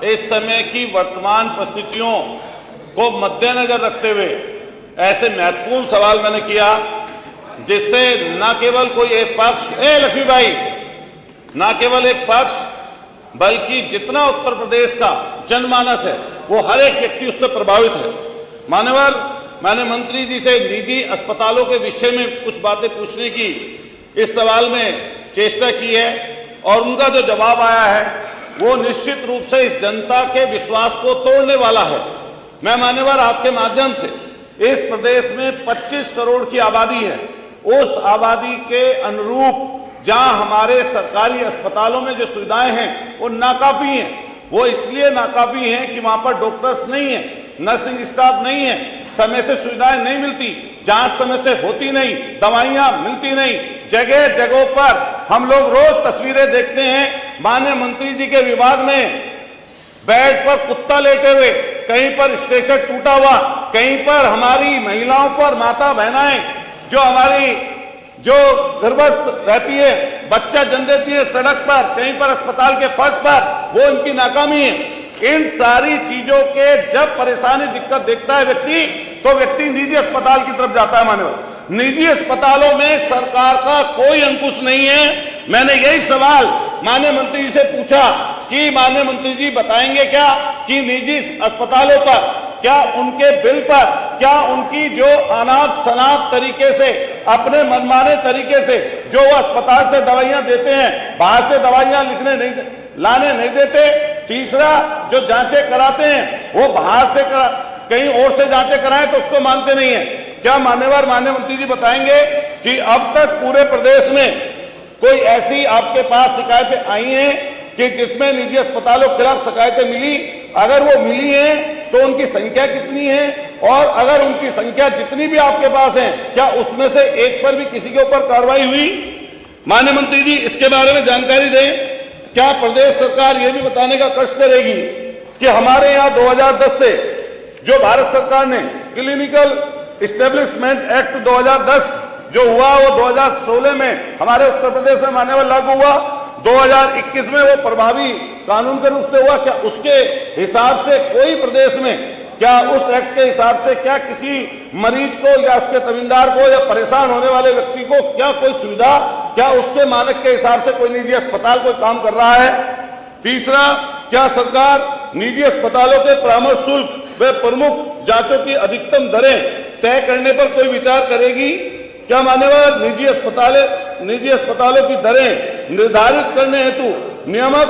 इस समय की वर्तमान परिस्थितियों को मद्देनजर रखते हुए ऐसे महत्वपूर्ण सवाल मैंने किया जिससे न केवल कोई एक पक्ष, लक्ष्मी भाई, न केवल एक पक्ष बल्कि जितना उत्तर प्रदेश का जनमानस है वो हर एक व्यक्ति उससे प्रभावित है। मान्यवर, मैंने मंत्री जी से निजी अस्पतालों के विषय में कुछ बातें पूछने की इस सवाल में चेष्टा की है और उनका जो जवाब आया है वो निश्चित रूप से इस जनता के विश्वास को तोड़ने वाला है। मैं मान्यवर आपके माध्यम से इस प्रदेश में 25 करोड़ की आबादी है, उस आबादी के अनुरूप जहां हमारे सरकारी अस्पतालों में जो सुविधाएं हैं वो नाकाफी हैं। वो इसलिए नाकाफी हैं कि वहां पर डॉक्टर्स नहीं है, नर्सिंग स्टाफ नहीं है, समय से सुविधाएं नहीं मिलती, जांच समय से होती नहीं, दवाइयां मिलती नहीं। जगह जगहों पर हम लोग रोज तस्वीरें देखते हैं, माननीय मंत्री जी के विभाग में बेड पर कुत्ता लेटे हुए, कहीं पर स्ट्रेचर टूटा हुआ, कहीं पर हमारी महिलाओं पर, माता बहनाएं जो हमारी जो गर्भस्थ रहती है, बच्चा जन्म देती है सड़क पर, कहीं पर अस्पताल के फर्श पर, वो इनकी नाकामी है। इन सारी चीजों के जब परेशानी दिक्कत देखता है व्यक्ति, तो व्यक्ति निजी अस्पताल की तरफ जाता है। मान्यवर, निजी अस्पतालों में सरकार का कोई अंकुश नहीं है। मैंने यही सवाल माननीय मंत्री जी से पूछा कि माननीय मंत्री जी बताएंगे क्या कि निजी अस्पतालों पर, क्या उनके बिल पर, क्या उनकी जो अनाप शनाप तरीके से, अपने मनमाने तरीके से जो वो अस्पताल से दवाइयां देते हैं, बाहर से दवाइयां लाने नहीं देते। तीसरा, जो जांचें कराते हैं वो बाहर से कहीं और से जांचें कराएं तो उसको मानते नहीं है। क्या मान्यवर माननीय मंत्री जी बताएंगे कि अब तक पूरे प्रदेश में कोई ऐसी आपके पास शिकायतें आई हैं कि जिसमें निजी अस्पतालों के खिलाफ शिकायतें मिली? अगर वो मिली हैं तो उनकी संख्या कितनी है, और अगर उनकी संख्या जितनी भी आपके पास है, क्या उसमें से एक पर भी किसी के ऊपर कार्रवाई हुई? माननीय मंत्री जी इसके बारे में जानकारी दें। क्या प्रदेश सरकार ये भी बताने का कष्ट करेगी कि हमारे यहाँ 2010 से जो भारत सरकार ने क्लिनिकल इस्टेब्लिशमेंट एक्ट 2010 जो हुआ वो 2016 में हमारे उत्तर प्रदेश में मान्यवर लागू हुआ, 2021 में वो प्रभावी कानून के रूप से हुआ। क्या उसके हिसाब से कोई प्रदेश में, क्या उस एक्ट के हिसाब से क्या किसी मरीज को या उसके तमीमदार को या परेशान होने वाले व्यक्ति को क्या कोई सुविधा, क्या उसके मानक के हिसाब से कोई निजी अस्पताल कोई काम कर रहा है? तीसरा, क्या सरकार निजी अस्पतालों के परामर्श शुल्क व प्रमुख जांचों की अधिकतम दरें तय करने पर कोई विचार करेगी? क्या मान्यवर निजी अस्पतालों की दरें निर्धारित करने हेतु नियामक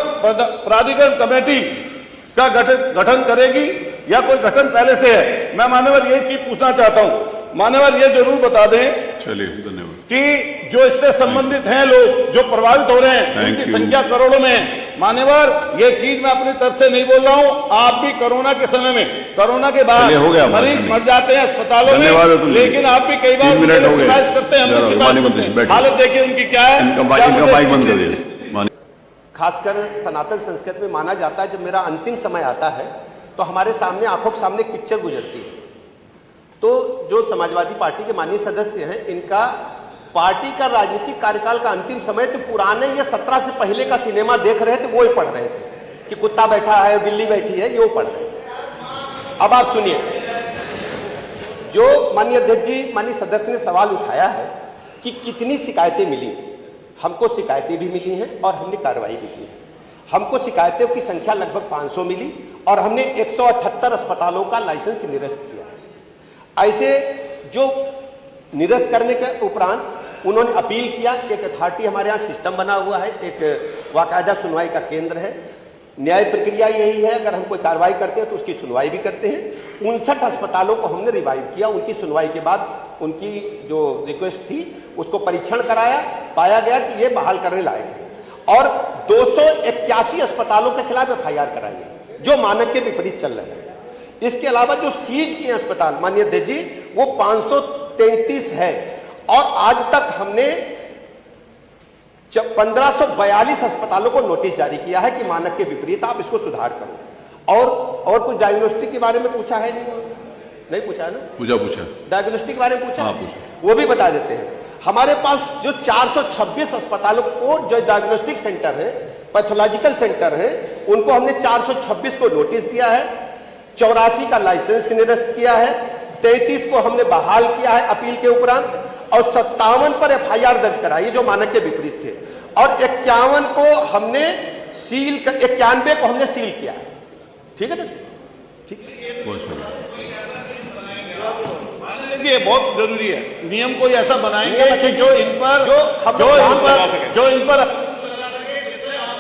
प्राधिकरण कमेटी का गठन करेगी या कोई गठन पहले से है? मैं मान्यवर यही चीज पूछना चाहता हूं। मान्यवर ये जरूर बता दें, चलिए धन्यवाद, कि जो इससे संबंधित हैं लोग जो प्रभावित हो रहे हैं उनकी संख्या करोड़ों में है। मान्यवर, ये चीज मैं अपनी तरफ से नहीं बोल रहा हूं, आप भी कोरोना के समय में, कोरोना के बाद मरीज मर जाते हैं अस्पतालों में, लेकिन आप भी कई बार शिकायत करते हैं, हमने शिकायत करते हैं। हालत देखिए उनकी क्या है। खासकर सनातन संस्कृति में माना जाता है जब मेरा अंतिम समय आता है तो हमारे सामने, आंखों के सामने एक पिक्चर गुजरती है। तो जो समाजवादी पार्टी के माननीय सदस्य हैं, इनका पार्टी का राजनीतिक कार्यकाल का अंतिम समय तो पुराने ये 17 से पहले का सिनेमा देख रहे थे, वो ही पढ़ रहे थे कि कुत्ता बैठा है, बिल्ली बैठी है, ये वो पढ़ रहे थे। अब आप सुनिए, जो माननीय अध्यक्ष जी, माननीय सदस्य ने सवाल उठाया है कि कितनी शिकायतें मिली। हमको शिकायतें भी मिली हैं और हमने कार्रवाई भी की है। हमको शिकायतों की संख्या लगभग 500 मिली और हमने 178 अस्पतालों का लाइसेंस निरस्त किया है। ऐसे जो निरस्त करने के उपरांत उन्होंने अपील किया। एक अथॉरिटी हमारे यहाँ सिस्टम बना हुआ है, एक बाकायदा सुनवाई का केंद्र है। न्याय प्रक्रिया यही है, अगर हम कोई कार्रवाई करते हैं तो उसकी सुनवाई भी करते हैं। 59 अस्पतालों को हमने रिवाइव किया। उनकी सुनवाई के बाद उनकी जो रिक्वेस्ट थी उसको परीक्षण कराया, पाया गया कि ये बहाल करने लायक है, और 281 अस्पतालों के खिलाफ FIR कराई है जो मानक के विपरीत चल रहे हैं। इसके अलावा जो सीज किए अस्पताल माननीय अध्यक्ष जी, वो 533 है, और आज तक हमने 1542 अस्पतालों को नोटिस जारी किया है कि मानक के विपरीत आप इसको सुधार करो। और कुछ डायग्नोस्टिक के बारे में पूछा है? नहीं पूछा है ना? पूछा डायग्नोस्टिक के बारे में पूछा, हाँ, पूछा। वो भी बता देते हैं। हमारे पास जो 426 अस्पतालों को जो डायग्नोस्टिक सेंटर है, पैथोलॉजिकल सेंटर है, उनको हमने 426 को नोटिस दिया है, 84 का लाइसेंस निरस्त किया है, 33 को हमने बहाल किया है अपील के उपरांत, और 57 पर FIR दर्ज कराई जो मानक के विपरीत थे, और 51 को हमने सील, 91 को हमने सील किया है। ठीक है ना? ठीक ये बहुत जरूरी है, नियम को ऐसा बनाएंगे कि जो इन पर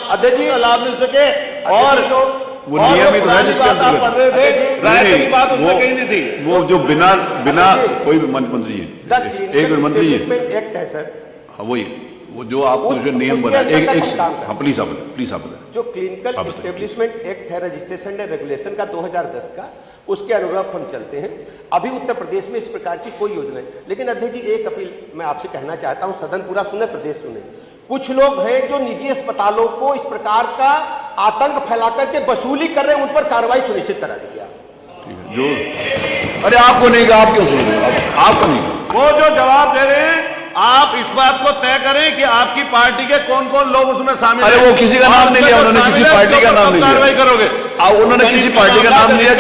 अध्यक्ष जी लाभ मिल सके। और वो नियमित है जिसके अंतर्गत पढ़ रहे थे, राय की बात उसमें कहीं नहीं थी। वो जो बिना कोई भी मंत्री है, एक मंत्री है, एक्ट है सर, हाँ वही, वो जो आपको जो नियम बना हाँ प्लीज आप जो क्लिनिकल एस्टेब्लिशमेंट एक्ट है, रजिस्ट्रेशन एंड रेगुलेशन का 2010 का, उसके अनुरूप हम चलते हैं। अभी उत्तर प्रदेश में इस प्रकार की कोई योजना नहीं। लेकिन अध्यक्ष जी एक अपील मैं आपसे कहना चाहता हूं, सदन पूरा सुने, प्रदेश सुने। कुछ लोग हैं जो निजी अस्पतालों को इस प्रकार का आतंक फैला करके वसूली कर रहे हैं, उन पर कार्रवाई सुनिश्चित करा दी गया। जो अरे आपको नहीं कहा, आप क्यों सुन रहे हो? आपको नहीं, वो जो जवाब दे रहे हैं, आप इस बात को तय करें कि आपकी पार्टी के कौन कौन लोग उसमें शामिल हैं। अरे वो किसी का नाम नहीं लिया उन्होंने, किसी पार्टी का नाम नहीं लिया, कार्रवाई करोगे? उन्होंने किसी पार्टी का नाम लिया,